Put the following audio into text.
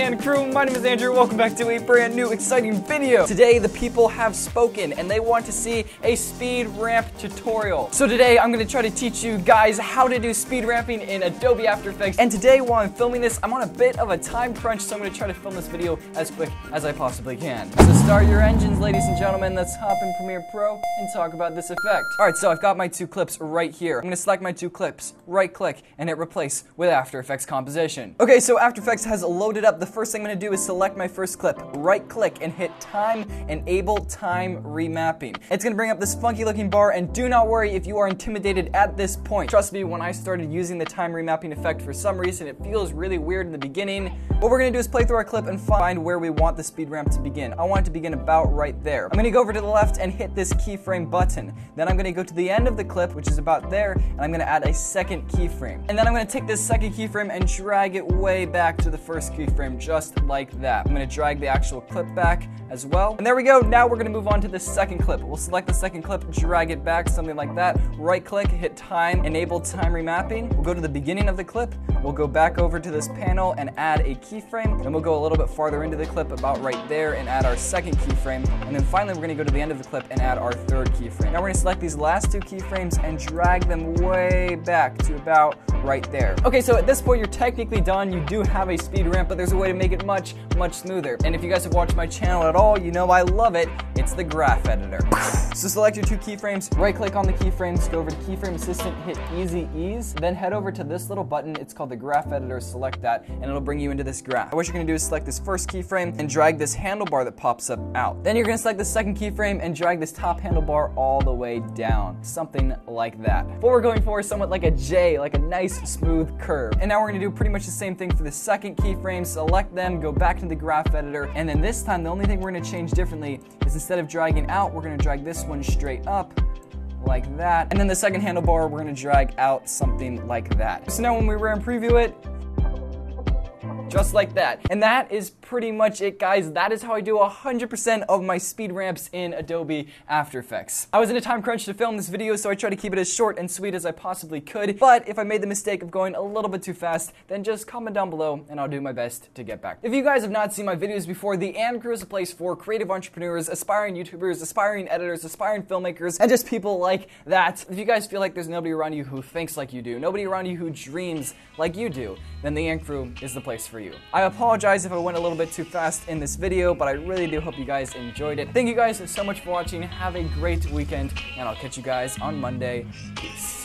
and crew, my name is Andrew. Welcome back to a brand new exciting video. Today the people have spoken and they want to see a speed ramp tutorial. So today I'm going to try to teach you guys how to do speed ramping in Adobe After Effects. And today while I'm filming this, I'm on a bit of a time crunch, so I'm going to try to film this video as quick as I possibly can. So start your engines, ladies and gentlemen. Let's hop in Premiere Pro and talk about this effect. Alright, so I've got my two clips right here. I'm going to select my two clips, right click, and hit replace with After Effects composition. Okay, so After Effects has loaded up. The first thing I'm going to do is select my first clip, right click, and hit time, enable time remapping. It's going to bring up this funky looking bar, and do not worry if you are intimidated at this point. Trust me, when I started using the time remapping effect, for some reason it feels really weird in the beginning. What we're going to do is play through our clip and find where we want the speed ramp to begin. I want it to begin about right there. I'm going to go over to the left and hit this keyframe button. Then I'm going to go to the end of the clip, which is about there, and I'm going to add a second keyframe. And then I'm going to take this second keyframe and drag it way back to the first keyframe, just like that. I'm going to drag the actual clip back as well. And there we go. Now we're going to move on to the second clip. We'll select the second clip, drag it back, something like that. Right click, hit time, enable time remapping. We'll go to the beginning of the clip. We'll go back over to this panel and add a keyframe. And we'll go a little bit farther into the clip, about right there, and add our second keyframe. And then finally, we're going to go to the end of the clip and add our third keyframe. Now we're going to select these last two keyframes and drag them way back to about right there. Okay, so at this point, you're technically done. You do have a speed ramp, but there's a way to make it much smoother. And if you guys have watched my channel at all, you know I love it. It's the graph editor. So select your two keyframes, right click on the keyframes, go over to Keyframe Assistant, hit Easy Ease, then head over to this little button. It's called the graph editor. Select that, and it'll bring you into this graph. What you're gonna do is select this first keyframe and drag this handlebar that pops up out. Then you're gonna select the second keyframe and drag this top handlebar all the way down, something like that. What we're going for is somewhat like a J, like a nice smooth curve. And now we're gonna do pretty much the same thing for the second keyframe. Select them, go back to the graph editor, and then this time the only thing we're gonna change differently is instead of dragging out, we're gonna drag this one straight up, like that. And then the second handlebar, we're gonna drag out something like that. So now when we RAM preview it, just like that. And that is pretty much it, guys. That is how I do 100% of my speed ramps in Adobe After Effects. I was in a time crunch to film this video, so I tried to keep it as short and sweet as I possibly could. But if I made the mistake of going a little bit too fast, then just comment down below and I'll do my best to get back. If you guys have not seen my videos before, the ancrew is a place for creative entrepreneurs, aspiring YouTubers, aspiring editors, aspiring filmmakers, and just people like that. If you guys feel like there's nobody around you who thinks like you do, nobody around you who dreams like you do, then the ancrew is the place for you. I apologize if I went a little bit too fast in this video, but I really do hope you guys enjoyed it. Thank you guys so much for watching. Have a great weekend, and I'll catch you guys on Monday. Peace.